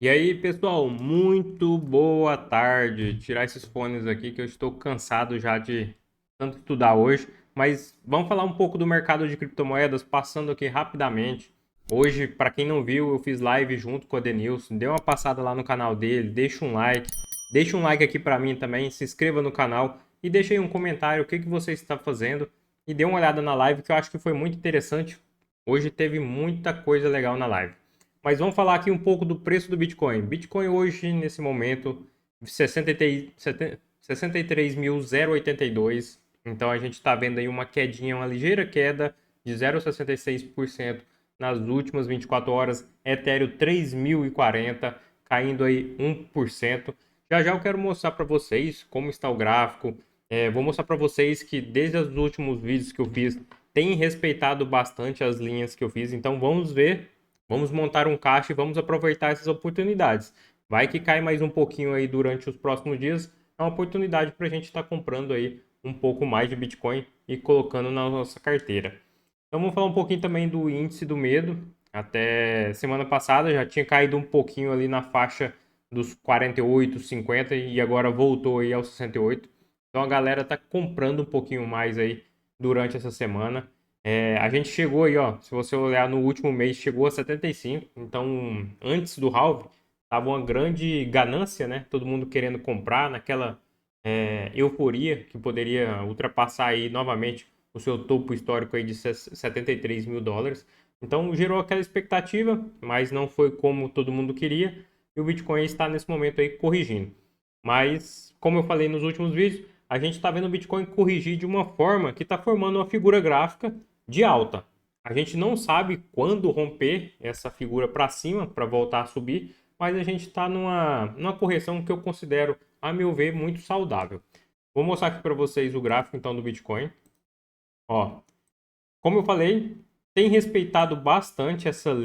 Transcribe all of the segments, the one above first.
E aí, pessoal, muito boa tarde. Tirar esses fones aqui que eu estou cansado já de tanto estudar hoje. Mas vamos falar um pouco do mercado de criptomoedas, passando aqui rapidamente. Hoje, para quem não viu, eu fiz live junto com o Denilson. Dê uma passada lá no canal dele, deixa um like. Deixa um like aqui para mim também, se inscreva no canal e deixa aí um comentário o que você está fazendo. E dê uma olhada na live que eu acho que foi muito interessante. Hoje teve muita coisa legal na live. Mas vamos falar aqui um pouco do preço do Bitcoin. Bitcoin hoje, nesse momento, 63.082. Então a gente está vendo aí uma quedinha, uma ligeira queda de 0,66% nas últimas 24 horas. Ethereum 3.040, caindo aí 1%. Já já eu quero mostrar para vocês como está o gráfico. Vou mostrar para vocês que desde os últimos vídeos que eu fiz, tem respeitado bastante as linhas que eu fiz. Então vamos ver. Vamos montar um caixa e vamos aproveitar essas oportunidades. Vai que cai mais um pouquinho aí durante os próximos dias. É uma oportunidade para a gente estar comprando aí um pouco mais de Bitcoin e colocando na nossa carteira. Então vamos falar um pouquinho também do índice do medo. Até semana passada já tinha caído um pouquinho ali na faixa dos 48, 50 e agora voltou aí aos 68. Então a galera tá comprando um pouquinho mais aí durante essa semana. A gente chegou aí, ó, se você olhar no último mês, chegou a 75. Então, antes do halving, tava uma grande ganância, né? Todo mundo querendo comprar, naquela euforia que poderia ultrapassar aí novamente o seu topo histórico aí de 73 mil dólares. Então, gerou aquela expectativa, mas não foi como todo mundo queria. E o Bitcoin está nesse momento aí corrigindo. Mas, como eu falei nos últimos vídeos, a gente está vendo o Bitcoin corrigir de uma forma que está formando uma figura gráfica de alta. A gente não sabe quando romper essa figura para cima para voltar a subir, mas a gente está numa correção que eu considero, a meu ver, muito saudável. Vou mostrar aqui para vocês o gráfico então do Bitcoin. Ó, como eu falei, tem respeitado bastante essas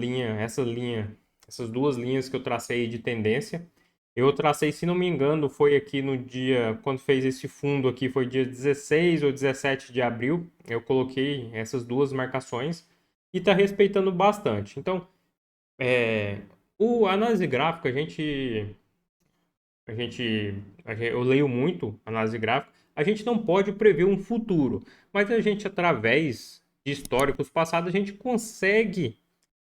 duas linhas que eu tracei de tendência. Eu tracei, se não me engano, foi aqui no dia, quando fez esse fundo aqui, foi dia 16 ou 17 de abril. Eu coloquei essas duas marcações e está respeitando bastante. Então, é, a análise gráfica, eu leio muito análise gráfica. A gente não pode prever um futuro, mas a gente, através de históricos passados, a gente consegue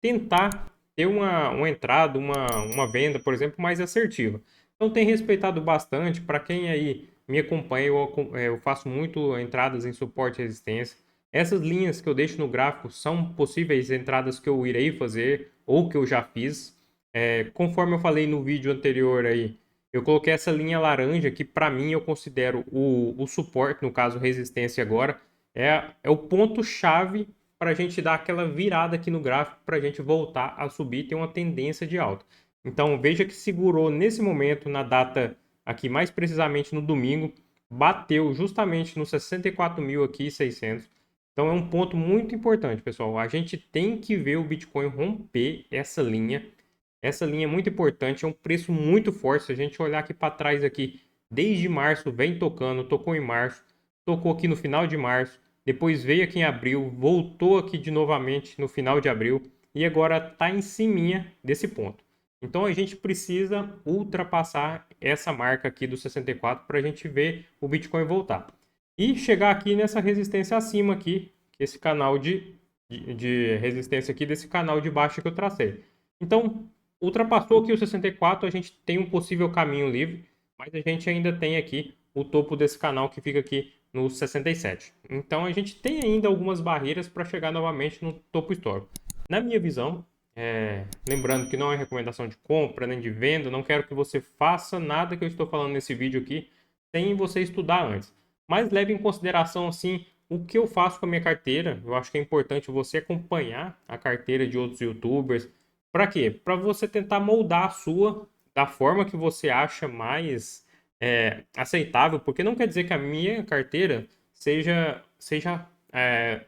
tentar ter uma entrada, uma venda, por exemplo, mais assertiva. Então, tem respeitado bastante. Para quem aí me acompanha, eu faço muito entradas em suporte e resistência. Essas linhas que eu deixo no gráfico são possíveis entradas que eu irei fazer ou que eu já fiz. Conforme eu falei no vídeo anterior aí, eu coloquei essa linha laranja que para mim eu considero o suporte, no caso resistência agora, é o ponto-chave para a gente dar aquela virada aqui no gráfico para a gente voltar a subir e ter uma tendência de alta. Então veja que segurou nesse momento, na data aqui mais precisamente no domingo, bateu justamente nos 64 mil aqui 600. Então é um ponto muito importante, pessoal. A gente tem que ver o Bitcoin romper essa linha. Essa linha é muito importante, é um preço muito forte. Se a gente olhar aqui para trás aqui, desde março vem tocando, tocou em março, tocou aqui no final de março, depois veio aqui em abril, voltou aqui de novamente no final de abril e agora está em cima desse ponto. Então a gente precisa ultrapassar essa marca aqui do 64 para a gente ver o Bitcoin voltar. E chegar aqui nessa resistência acima aqui, esse canal de resistência aqui desse canal de baixo que eu tracei. Então, ultrapassou aqui o 64, a gente tem um possível caminho livre, mas a gente ainda tem aqui o topo desse canal que fica aqui no 67. Então a gente tem ainda algumas barreiras para chegar novamente no topo histórico. Na minha visão, lembrando que não é recomendação de compra nem de venda, não quero que você faça nada que eu estou falando nesse vídeo aqui sem você estudar antes. Mas leve em consideração assim o que eu faço com a minha carteira. Eu acho que é importante você acompanhar a carteira de outros YouTubers. Para quê? Para você tentar moldar a sua da forma que você acha mais aceitável, porque não quer dizer que a minha carteira seja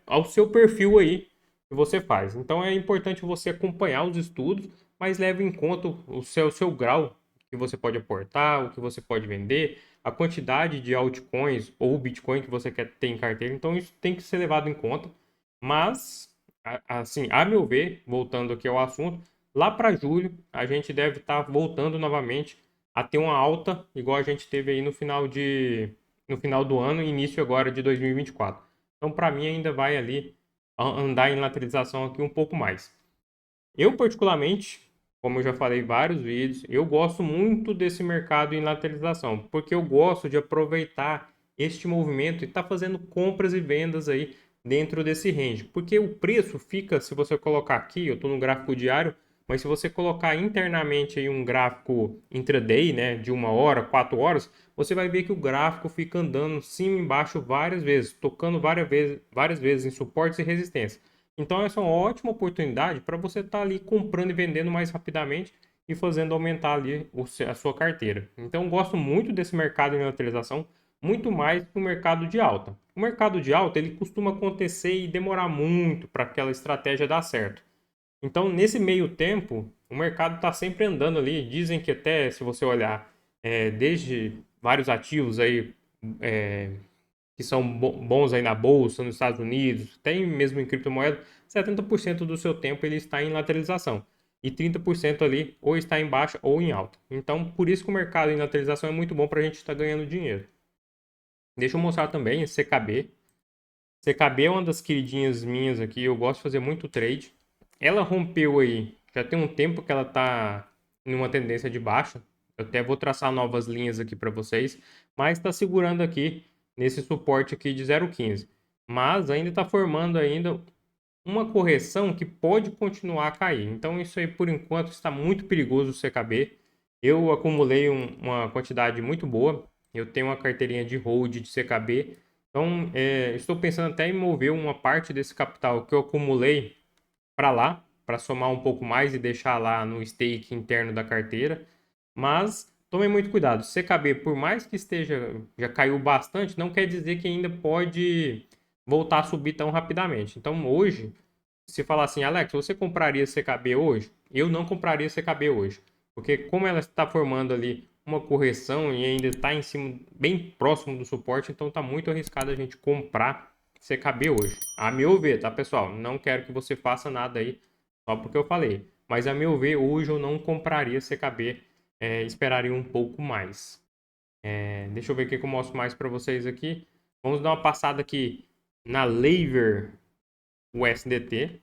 ao seu perfil aí que você faz. Então é importante você acompanhar os estudos, mas leve em conta o seu grau que você pode aportar, o que você pode vender, a quantidade de altcoins ou Bitcoin que você quer ter em carteira. Então isso tem que ser levado em conta. Mas, assim, a meu ver, voltando aqui ao assunto, lá para julho a gente deve estar voltando novamente a ter uma alta, igual a gente teve aí no final do ano e início agora de 2024. Então, para mim, ainda vai ali andar em lateralização aqui um pouco mais. Eu, particularmente, como eu já falei em vários vídeos, eu gosto muito desse mercado em lateralização, porque eu gosto de aproveitar este movimento e estar fazendo compras e vendas aí dentro desse range. Porque o preço fica, se você colocar aqui, eu estou no gráfico diário, mas se você colocar internamente aí um gráfico intraday, né, de 1 hora, 4 horas, você vai ver que o gráfico fica andando cima e embaixo várias vezes, tocando várias vezes em suportes e resistências. Então, essa é uma ótima oportunidade para você estar ali comprando e vendendo mais rapidamente e fazendo aumentar ali a sua carteira. Então, eu gosto muito desse mercado de lateralização, muito mais que o mercado de alta. O mercado de alta, ele costuma acontecer e demorar muito para aquela estratégia dar certo. Então, nesse meio tempo, o mercado está sempre andando ali. Dizem que até, se você olhar, desde vários ativos aí, é, que são bons aí na bolsa, nos Estados Unidos, tem mesmo em criptomoeda, 70% do seu tempo ele está em lateralização. E 30% ali ou está em baixa ou em alta. Então, por isso que o mercado em lateralização é muito bom para a gente estar ganhando dinheiro. Deixa eu mostrar também CKB. CKB é uma das queridinhas minhas aqui, eu gosto de fazer muito trade. Ela rompeu aí, já tem um tempo que ela está em uma tendência de baixa. Eu até vou traçar novas linhas aqui para vocês, mas está segurando aqui nesse suporte aqui de 0,15. Mas ainda está formando ainda uma correção que pode continuar a cair. Então isso aí por enquanto está muito perigoso o CKB. Eu acumulei uma quantidade muito boa. Eu tenho uma carteirinha de hold de CKB. Então estou pensando até em mover uma parte desse capital que eu acumulei para lá, para somar um pouco mais e deixar lá no stake interno da carteira. Mas tome muito cuidado. CKB, por mais que esteja, já caiu bastante, não quer dizer que ainda pode voltar a subir tão rapidamente. Então hoje, se falar assim, Alex, você compraria CKB hoje? Eu não compraria CKB hoje. Porque como ela está formando ali uma correção e ainda está em cima, bem próximo do suporte, então está muito arriscado a gente comprar CKB hoje. A meu ver, tá, pessoal? Não quero que você faça nada aí só porque eu falei. Mas a meu ver, hoje eu não compraria CKB, esperaria um pouco mais. Deixa eu ver o que eu mostro mais para vocês aqui. Vamos dar uma passada aqui na Lever USDT.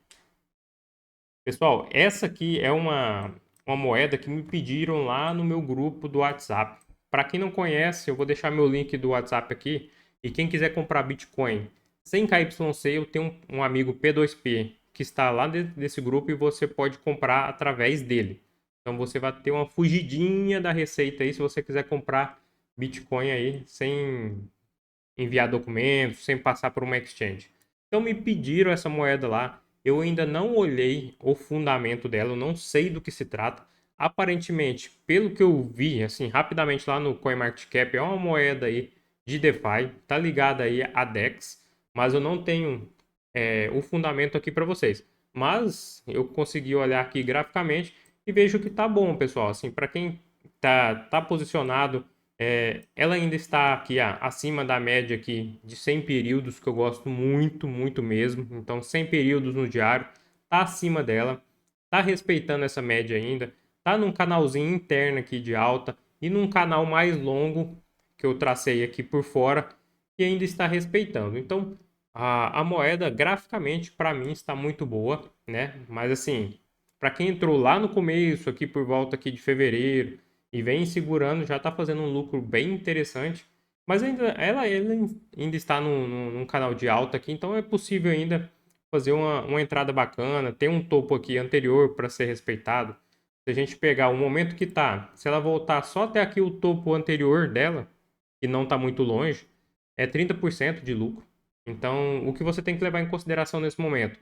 Pessoal, essa aqui é uma moeda que me pediram lá no meu grupo do WhatsApp. Para quem não conhece, eu vou deixar meu link do WhatsApp aqui. E quem quiser comprar Bitcoin sem KYC, eu tenho um amigo P2P que está lá desse grupo e você pode comprar através dele. Então você vai ter uma fugidinha da receita aí se você quiser comprar Bitcoin aí sem enviar documentos, sem passar por uma exchange. Então me pediram essa moeda lá. Eu ainda não olhei o fundamento dela, eu não sei do que se trata. Aparentemente, pelo que eu vi, assim, rapidamente lá no CoinMarketCap, é uma moeda aí de DeFi, tá ligada aí a DEX, mas eu não tenho o fundamento aqui para vocês. Mas eu consegui olhar aqui graficamente e vejo que tá bom, pessoal. Assim, para quem tá posicionado, ela ainda está aqui acima da média aqui de 100 períodos, que eu gosto muito, muito mesmo. Então, 100 períodos no diário, tá acima dela, tá respeitando essa média ainda, tá num canalzinho interno aqui de alta e num canal mais longo que eu tracei aqui por fora e ainda está respeitando. Então, a moeda graficamente para mim está muito boa, né? Mas assim, para quem entrou lá no começo, aqui por volta aqui de fevereiro, e vem segurando, já está fazendo um lucro bem interessante. Mas ela ainda está num canal de alta aqui, então é possível ainda fazer uma entrada bacana. Tem um topo aqui anterior para ser respeitado. Se a gente pegar o momento que está, se ela voltar só até aqui o topo anterior dela, que não está muito longe, é 30% de lucro. Então, o que você tem que levar em consideração nesse momento?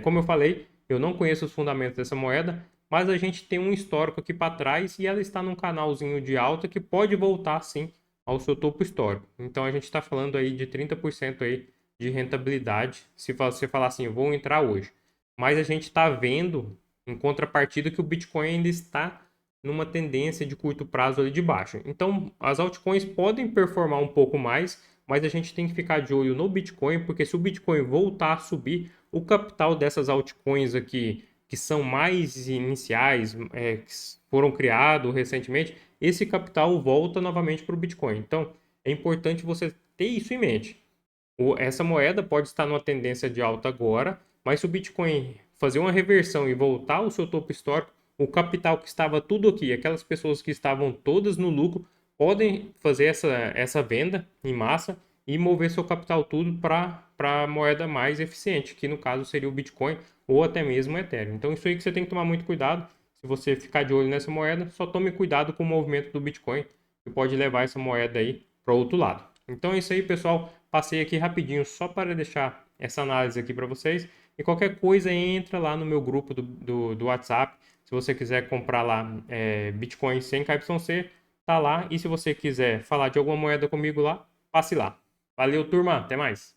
Como eu falei, eu não conheço os fundamentos dessa moeda, mas a gente tem um histórico aqui para trás e ela está num canalzinho de alta que pode voltar sim ao seu topo histórico. Então a gente está falando aí de 30% aí de rentabilidade, se você falar assim, eu vou entrar hoje. Mas a gente está vendo, em contrapartida, que o Bitcoin ainda está numa tendência de curto prazo ali de baixa. Então as altcoins podem performar um pouco mais, mas a gente tem que ficar de olho no Bitcoin, porque se o Bitcoin voltar a subir, o capital dessas altcoins aqui, que que são mais iniciais, que foram criados recentemente, esse capital volta novamente para o Bitcoin. Então, é importante você ter isso em mente. Essa moeda pode estar numa tendência de alta agora, mas se o Bitcoin fazer uma reversão e voltar ao seu topo histórico, o capital que estava tudo aqui, aquelas pessoas que estavam todas no lucro, podem fazer essa venda em massa e mover seu capital tudo para a moeda mais eficiente, que no caso seria o Bitcoin ou até mesmo o Ethereum. Então isso aí que você tem que tomar muito cuidado. Se você ficar de olho nessa moeda, só tome cuidado com o movimento do Bitcoin, que pode levar essa moeda aí para o outro lado. Então é isso aí, pessoal. Passei aqui rapidinho só para deixar essa análise aqui para vocês. E qualquer coisa, entra lá no meu grupo do WhatsApp. Se você quiser comprar lá Bitcoin sem KYC, tá lá. E se você quiser falar de alguma moeda comigo lá, passe lá. Valeu, turma. Até mais.